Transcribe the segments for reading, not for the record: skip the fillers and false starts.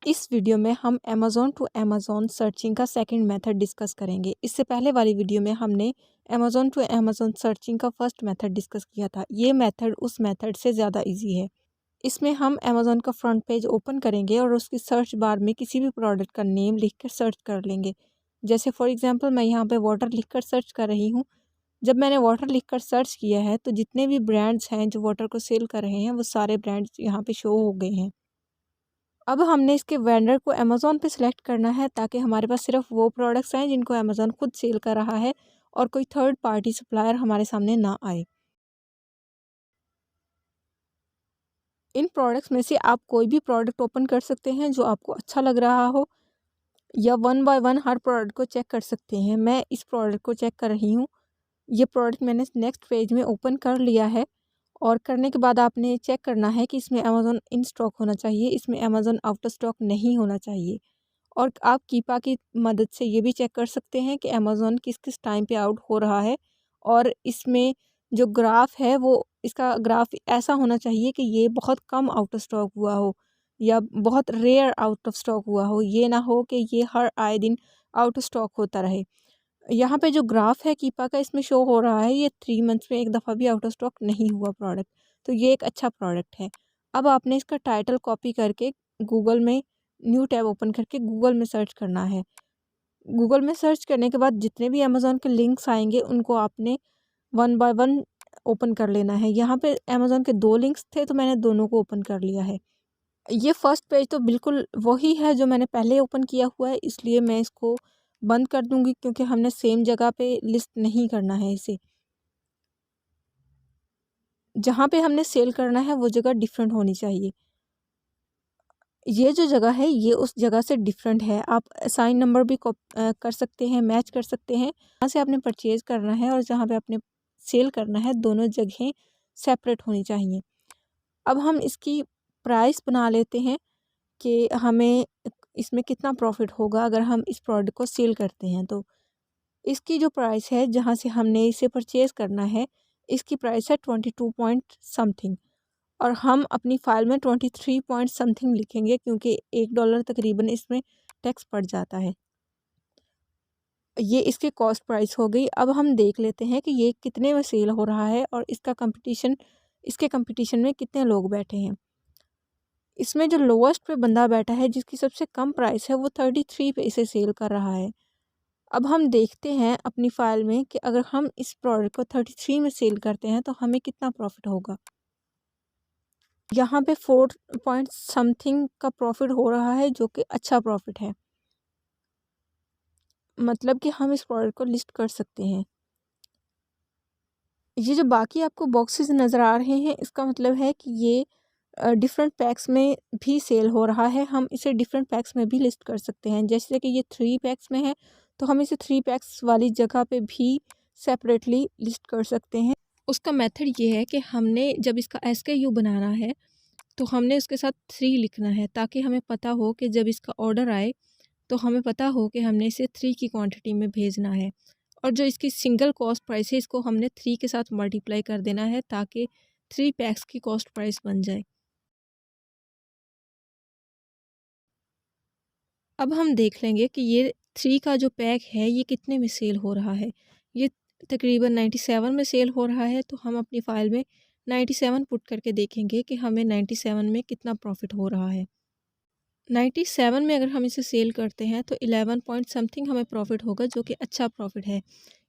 इस वीडियो में हम अमेज़ॉन टू अमेज़ॉन सर्चिंग का सेकंड मेथड डिस्कस करेंगे। इससे पहले वाली वीडियो में हमने अमेज़ॉन टू अमेज़ॉन सर्चिंग का फर्स्ट मेथड डिस्कस किया था। ये मेथड उस मेथड से ज़्यादा इजी है। इसमें हम अमेज़ॉन का फ्रंट पेज ओपन करेंगे और उसकी सर्च बार में किसी भी प्रोडक्ट का नेम लिख कर सर्च कर लेंगे। जैसे फॉर एग्ज़ाम्पल मैं यहाँ पे वाटर लिख कर सर्च कर रही हूँ। जब मैंने वाटर लिख कर सर्च किया है तो जितने भी ब्रांड्स हैं जो वाटर को सेल कर रहे हैं वो सारे ब्रांड्स यहाँ पे शो हो गए हैं। अब हमने इसके वेंडर को अमेज़ॉन पे सिलेक्ट करना है ताकि हमारे पास सिर्फ वो प्रोडक्ट्स आएँ जिनको अमेज़ॉन खुद सेल कर रहा है और कोई थर्ड पार्टी सप्लायर हमारे सामने ना आए। इन प्रोडक्ट्स में से आप कोई भी प्रोडक्ट ओपन कर सकते हैं जो आपको अच्छा लग रहा हो, या one by one her product को चेक कर सकते हैं। मैं इस प्रोडक्ट को चेक कर रही हूँ। ये प्रोडक्ट मैंने नेक्स्ट पेज में ओपन कर लिया है और करने के बाद आपने चेक करना है कि इसमें अमेज़ॉन इन स्टॉक होना चाहिए, इसमें अमेज़ॉन आउट ऑफ स्टॉक नहीं होना चाहिए। और आप कीपा की मदद से ये भी चेक कर सकते हैं कि अमेज़ॉन किस किस टाइम पे आउट हो रहा है। और इसमें जो ग्राफ है वो इसका ग्राफ ऐसा होना चाहिए कि ये बहुत कम आउट ऑफ स्टॉक हुआ हो या बहुत रेयर आउट ऑफ स्टॉक हुआ हो। ये ना हो कि ये हर आए दिन आउट ऑफ स्टॉक होता रहे। यहाँ पे जो ग्राफ है कीपा का इसमें शो हो रहा है ये 3 मंथ्स में एक दफ़ा भी आउट ऑफ स्टॉक नहीं हुआ प्रोडक्ट। तो ये एक अच्छा प्रोडक्ट है। अब आपने इसका टाइटल कॉपी करके गूगल में न्यू टैब ओपन करके गूगल में सर्च करना है। गूगल में सर्च करने के बाद जितने भी अमेज़ॉन के लिंक्स आएंगे उनको आपने वन बाय वन ओपन कर लेना है। यहाँ पे अमेज़ॉन के 2 लिंक्स थे तो मैंने दोनों को ओपन कर लिया है। ये फर्स्ट पेज तो बिल्कुल वही है जो मैंने पहले ओपन किया हुआ है, इसलिए मैं इसको बंद कर दूंगी क्योंकि हमने सेम जगह पे लिस्ट नहीं करना है इसे। जहाँ पे हमने सेल करना है वो जगह डिफरेंट होनी चाहिए। ये जो जगह है ये उस जगह से डिफरेंट है। आप असाइन नंबर भी कर सकते हैं, मैच कर सकते हैं। जहाँ से आपने परचेज़ करना है और जहाँ पे आपने सेल करना है दोनों जगहें सेपरेट होनी चाहिए। अब हम इसकी प्राइस बना लेते हैं कि हमें इसमें कितना प्रॉफिट होगा अगर हम इस प्रोडक्ट को सेल करते हैं। तो इसकी जो प्राइस है जहाँ से हमने इसे परचेज़ करना है, इसकी प्राइस है 22 पॉइंट समथिंग और हम अपनी फ़ाइल में 23 पॉइंट समथिंग लिखेंगे क्योंकि $1 तकरीबन इसमें टैक्स पड़ जाता है। ये इसकी कॉस्ट प्राइस हो गई। अब हम देख लेते हैं कि ये कितने में सेल हो रहा है और इसके कंपटीशन में कितने लोग बैठे हैं। इसमें जो लोएस्ट पे बंदा बैठा है जिसकी सबसे कम प्राइस है वो 33 पे इसे सेल कर रहा है। अब हम देखते हैं अपनी फ़ाइल में कि अगर हम इस प्रोडक्ट को 33 में सेल करते हैं तो हमें कितना प्रॉफिट होगा। यहाँ पे 4 पॉइंट समथिंग का प्रॉफिट हो रहा है जो कि अच्छा प्रॉफिट है। मतलब कि हम इस प्रोडक्ट को लिस्ट कर सकते हैं। ये जो बाकी आपको बॉक्सेस नज़र आ रहे हैं इसका मतलब है कि ये डिफरेंट पैक्स में भी सेल हो रहा है। हम इसे डिफरेंट पैक्स में भी लिस्ट कर सकते हैं। जैसे कि ये 3 पैक्स में है तो हम इसे 3 पैक्स वाली जगह पे भी सेपरेटली लिस्ट कर सकते हैं। उसका मेथड ये है कि हमने जब इसका SKU बनाना है तो हमने उसके साथ 3 लिखना है ताकि हमें पता हो कि जब इसका ऑर्डर आए तो हमें पता हो कि हमने इसे 3 की क्वांटिटी में भेजना है। और जो इसकी सिंगल कॉस्ट प्राइस है इसको हमने 3 के साथ मल्टीप्लाई कर देना है ताकि 3 पैक्स की कॉस्ट प्राइस बन जाए। अब हम देख लेंगे कि ये 3 का जो पैक है ये कितने में सेल हो रहा है। ये तकरीबन 97 में सेल हो रहा है तो हम अपनी फ़ाइल में 97 पुट करके देखेंगे कि हमें 97 में कितना प्रॉफिट हो रहा है। 97 में अगर हम इसे सेल करते हैं तो 11 पॉइंट समथिंग हमें प्रॉफिट होगा जो कि अच्छा प्रॉफिट है।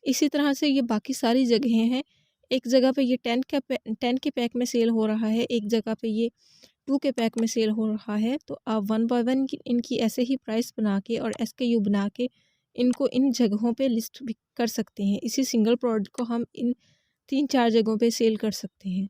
इसी तरह से ये बाकी सारी जगहें हैं। एक जगह पे ये 10 के पैक में सेल हो रहा है, एक जगह पे ये 2 के पैक में सेल हो रहा है। तो आप वन बाय वन इनकी ऐसे ही प्राइस बना के और SKU बना के इनको इन जगहों पे लिस्ट भी कर सकते हैं। इसी सिंगल प्रोडक्ट को हम इन 3-4 जगहों पे सेल कर सकते हैं।